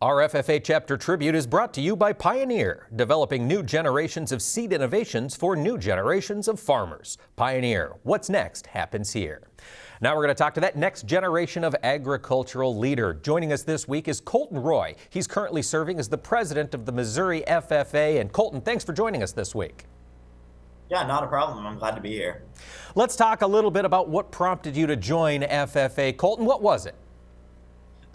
Our FFA Chapter Tribute is brought to you by Pioneer, developing new generations of seed innovations for new generations of farmers. Pioneer, what's next happens here. Now we're going to talk to that next generation of agricultural leader. Joining us this week is Colton Roy. He's currently serving as the president of the Missouri FFA. And Colton, thanks for joining us this week. Yeah, not a problem. I'm glad to be here. Let's talk a little bit about what prompted you to join FFA. Colton, what was it?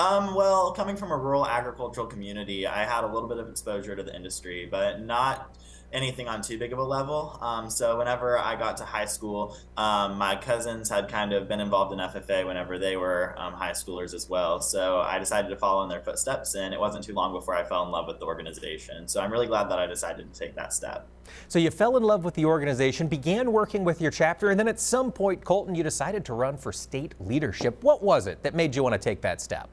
Well, coming from a rural agricultural community, I had a little bit of exposure to the industry, but not anything on too big of a level. So whenever I got to high school, my cousins had kind of been involved in FFA whenever they were high schoolers as well. So I decided to follow in their footsteps, and it wasn't too long before I fell in love with the organization. So I'm really glad that I decided to take that step. So you fell in love with the organization, began working with your chapter, and then at some point, Colton, you decided to run for state leadership. What was it that made you want to take that step?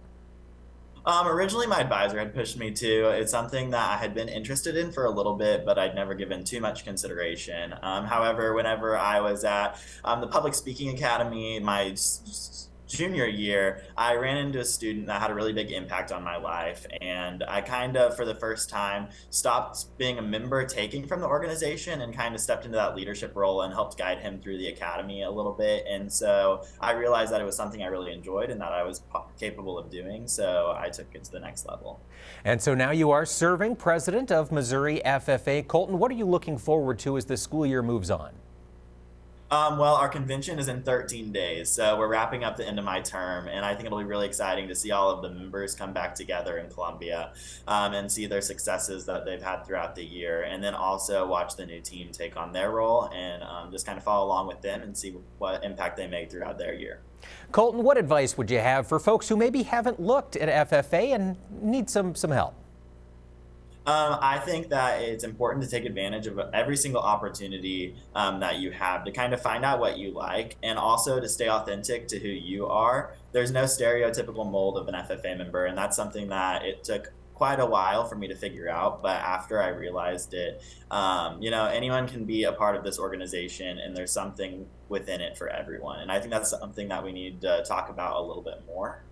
Originally, my advisor had pushed me to. It's something that I had been interested in for a little bit, but I'd never given too much consideration. However, whenever I was at the Public Speaking Academy, my junior year, I ran into a student that had a really big impact on my life, and I kind of, for the first time, stopped being a member taking from the organization and kind of stepped into that leadership role and helped guide him through the academy a little bit. And so I realized that it was something I really enjoyed and that I was capable of doing, so I took it to the next level. And so now you are serving president of Missouri FFA. Colton, what are you looking forward to as the school year moves on? Well, our convention is in 13 days, so we're wrapping up the end of my term, and I think it'll be really exciting to see all of the members come back together in Columbia and see their successes that they've had throughout the year, and then also watch the new team take on their role and just kind of follow along with them and see what impact they make throughout their year. Colton, what advice would you have for folks who maybe haven't looked at FFA and need some help? I think that it's important to take advantage of every single opportunity that you have to kind of find out what you like, and also to stay authentic to who you are. There's no stereotypical mold of an FFA member, and that's something that it took quite a while for me to figure out, but after I realized it, anyone can be a part of this organization, and there's something within it for everyone. And I think that's something that we need to talk about a little bit more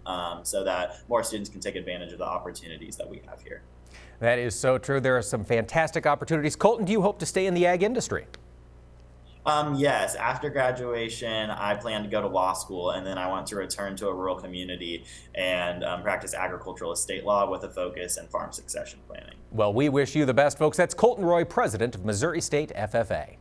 so that more students can take advantage of the opportunities that we have here. That is so true. There are some fantastic opportunities. Colton, do you hope to stay in the ag industry? Yes, after graduation, I plan to go to law school, and then I want to return to a rural community and practice agricultural estate law with a focus in farm succession planning. Well, we wish you the best, folks. That's Colton Roy, president of Missouri State FFA.